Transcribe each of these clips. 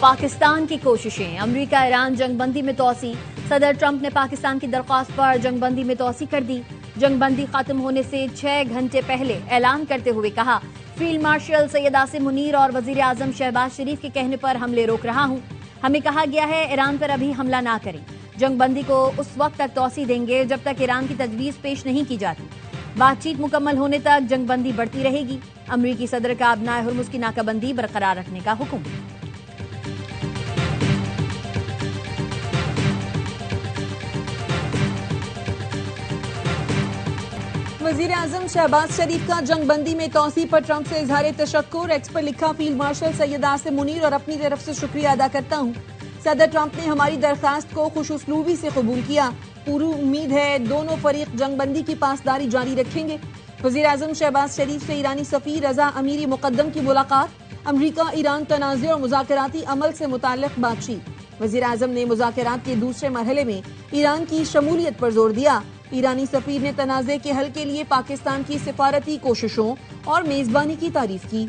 पाकिस्तान की कोशिशें, America Iran जंगबंदी में तोसी। सदर ट्रंप ने पाकिस्तान की दरख्वास्त पर जंगबंदी में तोसी कर दी। जंगबंदी खत्म होने से 6 घंटे पहले ऐलान करते हुए कहा, फील्ड मार्शल सैयद आसिम मुनीर और वजीर आजम शहबाज शरीफ के कहने पर हमले रोक रहा हूं। हमें कहा गया है ईरान पर अभी हमला ना करें। जंगबंदी को उस वक्त तक तोसी देंगे जब तक ईरान की तजवीज पेश नहीं की जाती। बातचीत मुकम्मल होने तक जंगबंदी बढ़ती रहेगी। अमरीकी सदर का अबनाए हुर्मुज की नाकाबंदी बरकरार रखने का हुक्म। वजीर आजम शहबाज शरीफ का जंगबंदी में तोसी पर ट्रंप से इजहार तशक्कुर। एक्स पर लिखा, फील्ड मार्शल सैयद आसिम मुनीर और अपनी तरफ से शुक्रिया अदा करता हूँ। सदर ट्रंप ने हमारी दरखास्त को खुशउस्लूबी से कबूल किया। पूरी उम्मीद है दोनों फरीक जंगबंदी की पासदारी जारी रखेंगे। वजीर आजम शहबाज शरीफ से ईरानी सफीर रजा अमीरी मुकद्दम की मुलाकात। अमरीका ईरान तनाज़े और मुज़ाकराती अमल से मुताल्लिक़ बातचीत। वजीर आजम ने मुज़ाकरात के दूसरे मरहले में ईरान की शमूलियत पर जोर दिया। ईरानी सफीर ने तनाज़े के हल के लिए पाकिस्तान की सिफारती कोशिशों और मेजबानी की तारीफ की।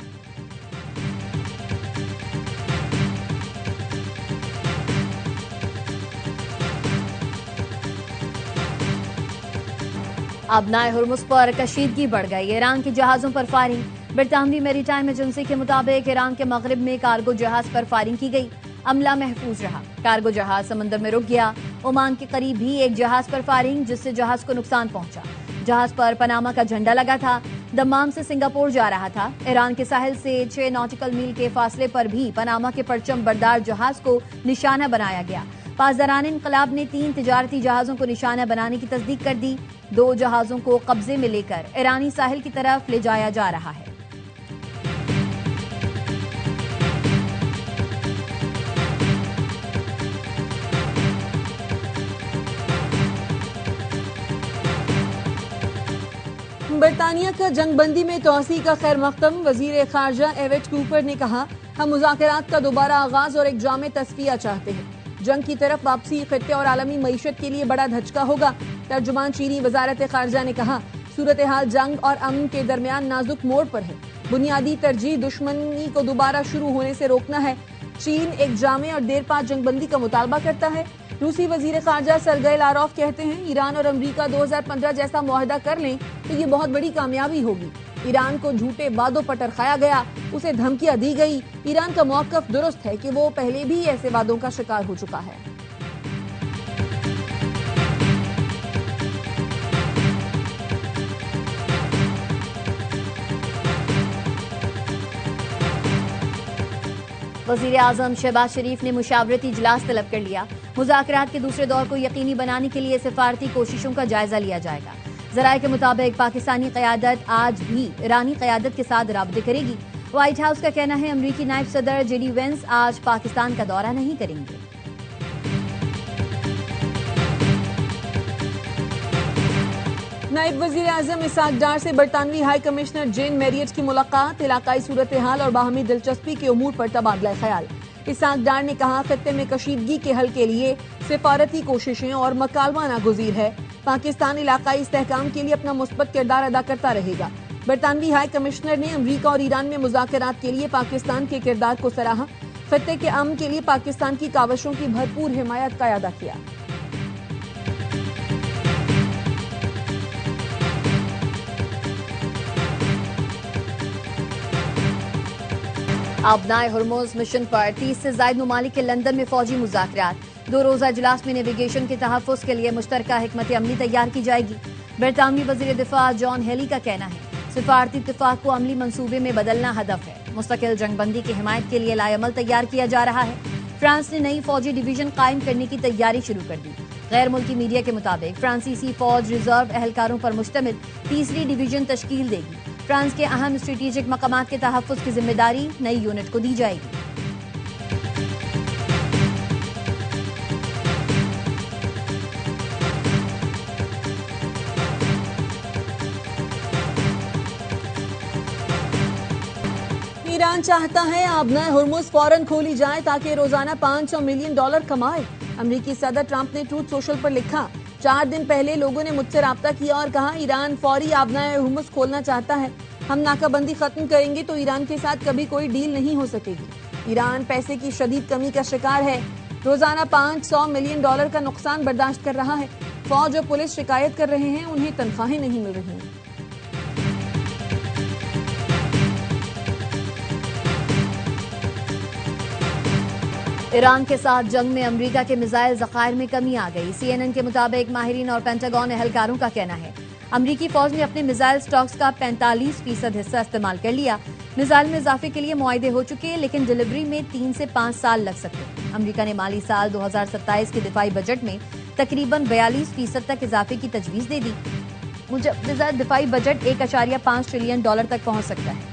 अबनाए हुर्मुज पर कशीदगी बढ़ गई। ईरान के जहाजों पर फायरिंग। बरतानवी मैरीटाइम एजेंसी के मुताबिक ईरान के मगरिब में कार्गो जहाज पर फायरिंग की गई। अमला महफूज रहा। कार्गो जहाज समंदर में रुक गया। ओमान के करीब भी एक जहाज पर फायरिंग, जिससे जहाज को नुकसान पहुंचा। जहाज पर पनामा का झंडा लगा था। दम्माम से सिंगापुर जा रहा था। ईरान के साहिल से 6 नॉटिकल मील के फासले पर भी पनामा के परचम बरदार जहाज को निशाना बनाया गया। पासदारान इनकलाब ने 3 तिजारती जहाजों को निशाना बनाने की तस्दीक कर दी। 2 जहाजों को कब्जे में लेकर ईरानी साहिल की तरफ ले जाया जा रहा है। बरतानिया का जंगबंदी में तोसी का खैर मकदम। वजीर खारजा एवेट कूपर ने कहा, हम मुज़ाकरात का दोबारा आगाज और एक जामे तस्फिया चाहते हैं। जंग की तरफ वापसी खित्ते और आलमी मईशत के लिए बड़ा धचका होगा। तर्जुमान चीनी वजारत खारजा ने कहा, सूरत हाल जंग और अमन के दरमियान नाजुक मोड़ पर है। बुनियादी तरजीह दुश्मनी को दोबारा शुरू होने से रोकना है। चीन एक जामे और देरपा जंगबंदी का मुतालबा करता है। रूसी वजीर खारजा सरगई लारोफ कहते हैं, ईरान और अमरीका 2015 जैसा मुआहदा कर लें तो ये बहुत बड़ी कामयाबी होगी। ईरान को झूठे वादों पर टरखाया गया, उसे धमकियां दी गई। ईरान का मौक़िफ़ दुरुस्त है कि वो पहले भी ऐसे वादों का शिकार हो चुका है। वजीर आजम शहबाज शरीफ ने मुशावरती इजलास तलब कर लिया। मुज़ाकरात के दूसरे दौर को यकीनी बनाने के लिए सिफारती कोशिशों का जायजा लिया जाएगा। जराये के मुताबिक पाकिस्तानी क़यादत आज भी ईरानी क़यादत के साथ राबते करेगी। व्हाइट हाउस का कहना है, अमरीकी नायब सदर JD वेंस आज पाकिस्तान का दौरा नहीं करेंगे। नायब वजीर आजम इसाक डार से बरतानवी हाई कमिश्नर जेन मैरियट की मुलाकात। इलाकाई सूरत हाल और बाहमी दिलचस्पी के उमूर पर तबादला ख्याल। इसाक डार ने कहा, खत्ते में कशीदगी के हल के लिए सिफारती कोशिशें और मकालमा नागुज़ीर है। पाकिस्तान इलाकाई इस्तेहकाम के लिए अपना मुस्बत किरदार अदा करता रहेगा। बरतानवी हाई कमिश्नर ने अमरीका और ईरान में मुज़ाकरात के लिए पाकिस्तान के किरदार को सराहा। खत्ते के अमन के लिए पाकिस्तान की काविशों की भरपूर हिमायत का अदा किया। अबनाए हुर्मुज मिशन पर 30 से ज़ायद ममालिक के लंदन में फौजी मुज़ाकरात। 2 रोज़ा इजलास में नेविगेशन के तहफ़्फ़ुज़ के लिए मुश्तरका हिकमत अमली तैयार की जाएगी। बरतानवी वज़ीर दिफ़ा जॉन हेली का कहना है, सिफारती इत्तिफ़ाक़ को अमली मंसूबे में बदलना हदफ है। मुस्तकिल जंगबंदी की हिमायत के लिए लाएअमल तैयार किया जा रहा है। फ्रांस ने नई फौजी डिवीजन कायम करने की तैयारी शुरू कर दी। गैर मुल्की मीडिया के मुताबिक फ्रांसीसी फौज रिजर्व एहलकारों पर मुश्तमिल 3री डिवीजन तश्कील देगी। फ्रांस के अहम स्ट्रेटेजिक मकामात के तहफ़्फ़ुज़ की जिम्मेदारी नई यूनिट को दी जाएगी। ईरान चाहता है अबनाए हुर्मुज फौरन खोली जाए ताकि रोजाना $500 मिलियन कमाए। अमरीकी सदर ट्रंप ने ट्रूथ सोशल पर लिखा, 4 दिन पहले लोगों ने मुझसे राब्ता किया और कहा, ईरान फौरी अबनाए हुर्मुज खोलना चाहता है। हम नाकाबंदी खत्म करेंगे तो ईरान के साथ कभी कोई डील नहीं हो सकेगी। ईरान पैसे की शदीद कमी का शिकार है। रोजाना $500 मिलियन का नुकसान बर्दाश्त कर रहा है। फौज और पुलिस शिकायत कर रहे हैं, उन्हें तनख्वाहें नहीं मिल रही हैं। ईरान के साथ जंग में अमेरिका के मिसाइल ज़खायर में कमी आ गई। CNN के मुताबिक माहिरीन और पेंटागन एहलकारों का कहना है अमेरिकी फौज ने अपने मिसाइल स्टॉक्स का 45% हिस्सा इस्तेमाल कर लिया। मिसाइल में इजाफे के लिए मुआहदे हो चुके हैं, लेकिन डिलीवरी में 3 से 5 साल लग सकते हैं। अमेरिका ने माली साल 2027 के दिफाई बजट में तकरीबन 42% तक इजाफे की तजवीज दे दी। मुजवजा दिफाई बजट $1.5 ट्रिलियन तक पहुंच सकता है।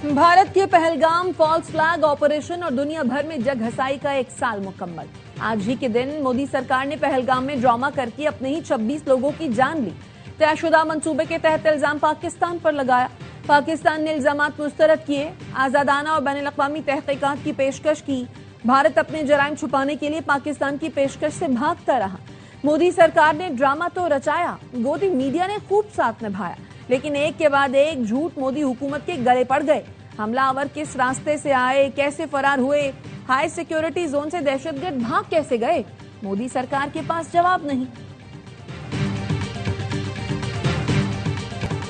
भारत के पहलगाम फॉल्स फ्लैग ऑपरेशन और दुनिया भर में जग हसाई का 1 साल मुकम्मल। आज ही के दिन मोदी सरकार ने पहलगाम में ड्रामा करके अपने ही 26 लोगों की जान ली। तयशुदा मंसूबे के तहत इल्जाम पाकिस्तान पर लगाया। पाकिस्तान ने इल्जामात मुस्तरद किए, आजादाना और बैनुल-अक़वामी तहकीकात की पेशकश की। भारत अपने जराइम छुपाने के लिए पाकिस्तान की पेशकश से भागता रहा। मोदी सरकार ने ड्रामा तो रचाया, गोदी मीडिया ने खूब साथ निभाया, लेकिन एक के बाद एक झूठ मोदी हुकूमत के गले पड़ गए। हमलावर किस रास्ते से आए, कैसे फरार हुए, हाई सिक्योरिटी जोन से दहशतगर्द भाग कैसे गए, मोदी सरकार के पास जवाब नहीं।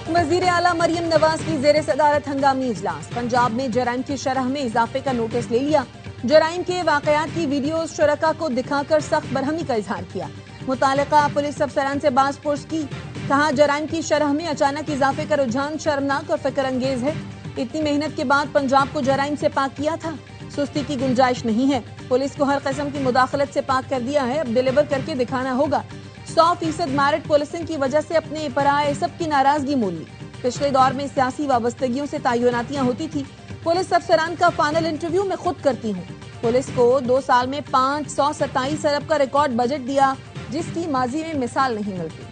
वजीर आला मरियम नवाज की जेर सदारत हंगामी इजलास। पंजाब में जराइम की शरह में इजाफे का नोटिस ले लिया। जराइम के वाकयात की वीडियो शुरका को दिखाकर सख्त बरहमी का इजहार किया। मुतालिका पुलिस अफसरान से बासपुरस की। कहा जराइम की शरह में अचानक इजाफे का रुझान शर्मनाक और फिक्र अंगेज है। इतनी मेहनत के बाद पंजाब को जराइम से पाक किया था, सुस्ती की गुंजाइश नहीं है। पुलिस को हर किस्म की मुदाखलत से पाक कर दिया है, अब डिलीवर करके दिखाना होगा। 100% मैरिट पुलिसिंग की वजह से अपने पराए सबकी नाराजगी मोल ली। पिछले दौर में सियासी वाबस्तगियों से तयनातियां होती थी। पुलिस अफसरान का फाइनल इंटरव्यू मैं खुद करती हूँ। पुलिस को 2 साल में 527 अरब का रिकॉर्ड बजट दिया, जिसकी माजी में मिसाल नहीं मिलती।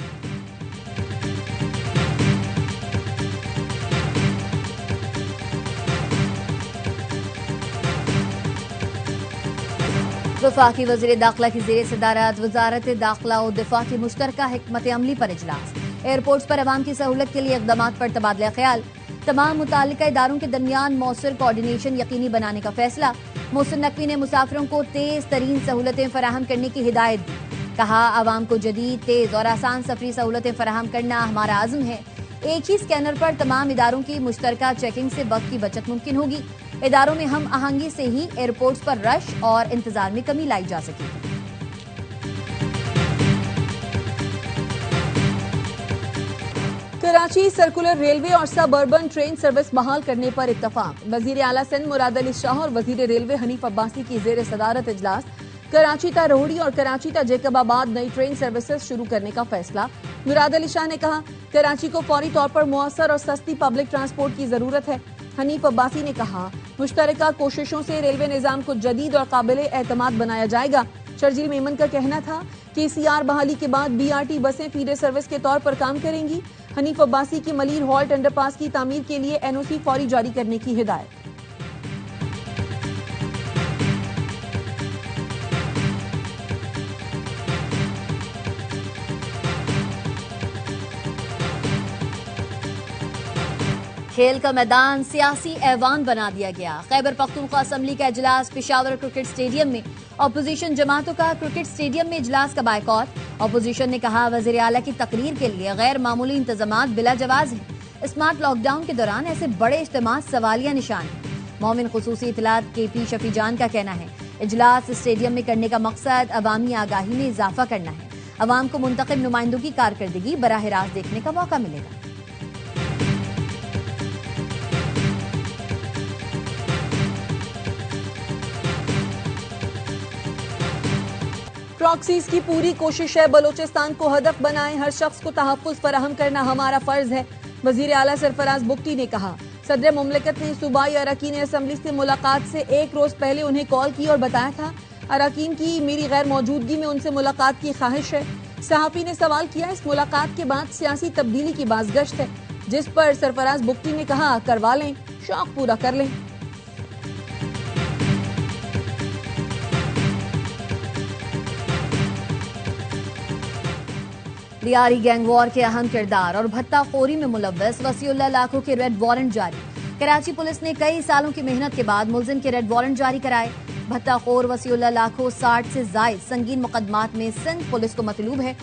वफाकी वज़ीर दाखिला की ज़ेर सदारत वजारत दाखिला और दिफा की मुश्तरका हिकमत अमली पर इजलास। एयरपोर्ट्स पर अवाम की सहूलत के लिए इक़दामात पर तबादला ख्याल। तमाम मुतालिका इदारों के दरमियान मौसर कोऑर्डिनेशन यकीनी बनाने का फैसला। मोहसिन नकवी ने मुसाफिरों को तेज तरीन सहूलतें फराहम करने की हिदायत दी। कहा आवाम को जदीद, तेज और आसान सफरी सहूलतें फराहम करना हमारा आज़म है। एक ही स्कैनर पर तमाम इदारों की मुश्तरका चेकिंग से वक्त की बचत मुमकिन होगी। इदारों में हम आहंगी से ही एयरपोर्ट्स पर रश और इंतजार में कमी लाई जा सकेगी। कराची सर्कुलर रेलवे और सब अर्बन ट्रेन सर्विस बहाल करने पर इत्तफाक। वजीर आला सिंध मुराद अली शाह और वजीर रेलवे हनीफ अब्बासी की जेर सदारत इजलास। कराची ता रोहड़ी और कराची ता जैकबाबाद नई ट्रेन सर्विसेज शुरू करने का फैसला। मुराद अली शाह ने कहा कराची को फौरी तौर पर मुअस्सर और सस्ती पब्लिक ट्रांसपोर्ट की जरूरत है। हनीफ अब्बासी ने कहा मुश्तरका कोशिशों से रेलवे निजाम को जदीद और काबिल एतमाद बनाया जाएगा। शर्जील मेमन का कहना था कि CR बहाली के बाद BRT बसें फीडर सर्विस के तौर पर काम करेंगी। हनीफ अब्बासी की मलीर हॉल्ट अंडरपास की तामीर के लिए NOC फौरी जारी करने की हिदायत। खेल का मैदान सियासी ऐवान बना दिया गया। खैबर पख्तूनख्वा असम्बली का इजलास पेशावर क्रिकेट स्टेडियम में। अपोजिशन जमातों का क्रिकेट स्टेडियम में इजलास का बायकॉट। अपोजिशन ने कहा वज़ीर आला की तकरीर के लिए गैर मामूली इंतजामात बिला जवाज हैं। स्मार्ट लॉकडाउन के दौरान ऐसे बड़े इज्तिमा सवालिया निशान हैं। मोमिन खुसूसी इतलात KP शफी जान का कहना है इजलास स्टेडियम में करने का मकसद अवामी आगाही में इजाफा करना है। अवाम को मुंतखब नुमाइंदों की कारकर्दगी बराह रास्त देखने का मौका मिलेगा। प्रॉक्सीज की पूरी कोशिश है बलोचिस्तान को हदफ बनाए, हर शख्स को तहफ़्फ़ुज़ फराहम करना हमारा फर्ज है। वज़ीर आला सरफराज बुख्ती ने कहा सदर मुमलिकत ने सूबाई अरकान असम्बली से मुलाकात से 1 रोज पहले उन्हें कॉल की और बताया था अरकान की मेरी गैर मौजूदगी में उनसे मुलाकात की ख्वाहिश है। सहाफ़ी ने सवाल किया इस मुलाकात के बाद सियासी तब्दीली की बाज़गश्त है। जिस पर सरफराज बुख्ती ने कहा करवा लें, शौक पूरा कर लें। लियारी गैंग वॉर के अहम किरदार और भत्ताखोरी में मुलव्वस वसीउल्लाह लाखो के रेड वारंट जारी। कराची पुलिस ने कई सालों की मेहनत के बाद मुलजिम के रेड वारंट जारी कराए। भत्ताखोर वसीउल्लाह लाखो 60 से जायद संगीन मुकदमात में सिंध पुलिस को मतलूब है।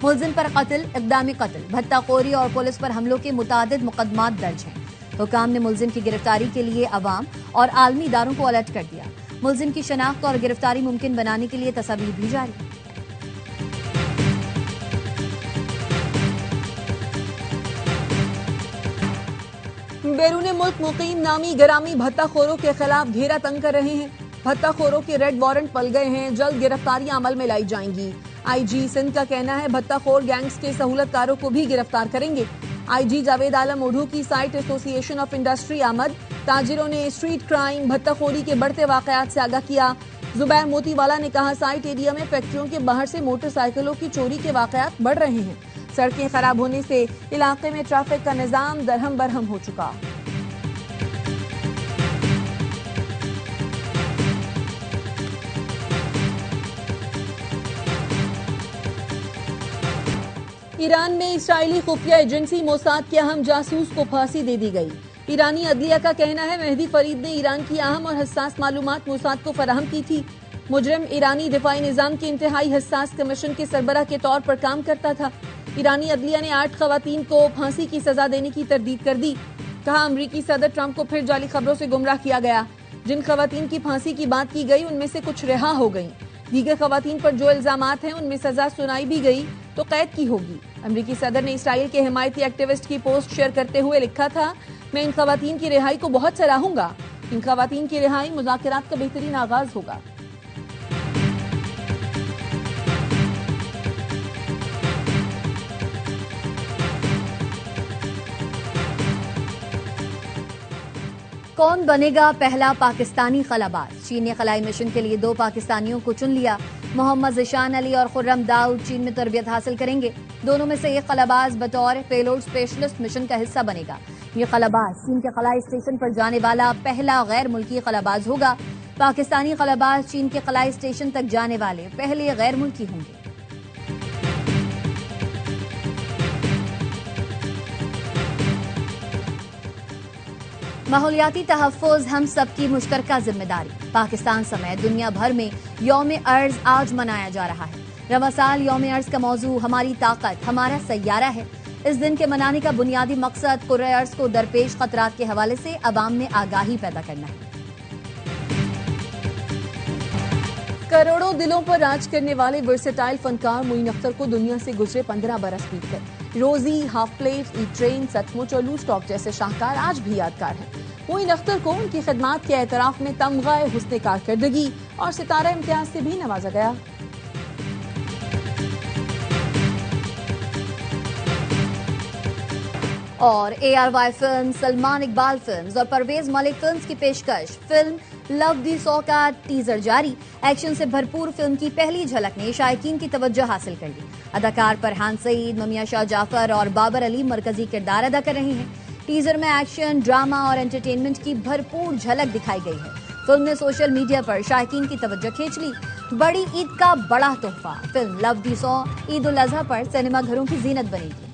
मुलजिम पर कत्ल, इक़दामी कत्ल, भत्ताखोरी और पुलिस पर हमलों के मुतादिद मुकदमात दर्ज हैं। हुकाम ने मुलजिम की गिरफ्तारी के लिए अवाम और आलमी इदारों को अलर्ट कर दिया। मुलजिम की शनाख्त और गिरफ्तारी मुमकिन बनाने के लिए तस्वीर भी जारी। बैरून मुल्क मुकीम नामी गरामी भत्ताखोरों के खिलाफ घेरा तंग कर रहे हैं। भत्ताखोरों के रेड वारंट पल गए हैं, जल्द गिरफ्तारियां अमल में लाई जाएंगी। आईजी सिंध का कहना है भत्ताखोर गैंग्स के सहूलतकारों को भी गिरफ्तार करेंगे। आईजी जावेद आलम उर्दू की साइट एसोसिएशन ऑफ इंडस्ट्री आमद ताजिरों ने स्ट्रीट क्राइम भत्ताखोरी के बढ़ते वाकयात से आगाह किया। जुबैर मोतीवाला ने कहा साइट एरिया में फैक्ट्रियों के बाहर से मोटरसाइकिलों की चोरी के वाकयात बढ़ रहे हैं। सड़कें खराब होने से इलाके में ट्रैफिक का निजाम दरहम बरहम हो चुका। ईरान में इस्राएली खुफिया एजेंसी मोसाद के अहम जासूस को फांसी दे दी गई। ईरानी अदलिया का कहना है मेहदी फरीद ने ईरान की अहम और हसास मालूमात मोसाद को फराहम की थी। मुजरिम ईरानी दिफाई निजाम के इंतहाई हसास कमीशन के सरबराह के तौर पर काम करता था। ईरानी अदलिया ने 8 खवातीन को फांसी की सजा देने की तरदीद कर दी। कहा अमरीकी सदर ट्रंप को फिर जाली खबरों से गुमराह किया गया। जिन खवातीन की फांसी की बात की गई उनमें से कुछ रिहा हो गई। दीगर खवातीन पर जो इल्जामात हैं उनमें सजा सुनाई भी गई तो कैद की होगी। अमरीकी सदर ने इसराइल के हिमायती एक्टिविस्ट की पोस्ट शेयर करते हुए लिखा था मैं इन खवातीन की रिहाई को बहुत सराहूंगा। इन खवातीन की रिहाई मुज़ाकरात का बेहतरीन आगाज होगा। कौन बनेगा पहला पाकिस्तानी खलाबाज? चीन ने खलाई मिशन के लिए 2 पाकिस्तानियों को चुन लिया। मोहम्मद ज़िशान अली और खुर्रम दाऊद चीन में तरबियत हासिल करेंगे। दोनों में से एक खलाबाज बतौर पेलोड स्पेशलिस्ट मिशन का हिस्सा बनेगा। ये खलाबाज चीन के खलाई स्टेशन पर जाने वाला पहला गैर मुल्की खलाबाज होगा। पाकिस्तानी खलाबाज चीन के खलाई स्टेशन तक जाने वाले पहले गैर मुल्की होंगे। माहौलियाती तहफ़्फ़ुज़ हम सबकी मुश्तरका जिम्मेदारी। पाकिस्तान समेत दुनिया भर में यौम अर्ज़ आज मनाया जा रहा है। रवा साल यौम अर्ज़ का मौजू हमारी ताकत हमारा सैयारा है। इस दिन के मनाने का बुनियादी मकसद कुर्रे अर्ज़ को दरपेश खतरात के हवाले से अवाम में आगाही पैदा करना है। करोड़ों दिलों पर राज करने वाले वर्सेटाइल फनकार मोइन अख्तर को दुनिया से गुजरे 15 बरस बीत गए। रोजी, हाफ प्लेट, ई ट्रेन, सचमुच और लूज टॉक जैसे शाहकार आज भी यादगार हैं। मोइन अख्तर को उनकी खिदमात के एतराफ में तमगाए हुस्ने कारकर्दगी और सितारा इम्तियाज से भी नवाजा गया। और ARY film, Salman Iqbal films और परवेज मलिक फिल्म्स की पेशकश फिल्म लव दी 100 का टीजर जारी। एक्शन से भरपूर फिल्म की पहली झलक ने शायकीन की तवज्जो हासिल कर ली। अदाकार फरहान सईद, ममिया शाह जाफर और बाबर अली मरकजी किरदार अदा कर रहे हैं। टीजर में एक्शन, ड्रामा और एंटरटेनमेंट की भरपूर झलक दिखाई गई है। फिल्म ने सोशल मीडिया पर शायकीन की तवज्जो खींच ली। बड़ी ईद का बड़ा तोहफा film love the 100 Eid ul Azha पर सिनेमा घरों की जीनत बनेगी।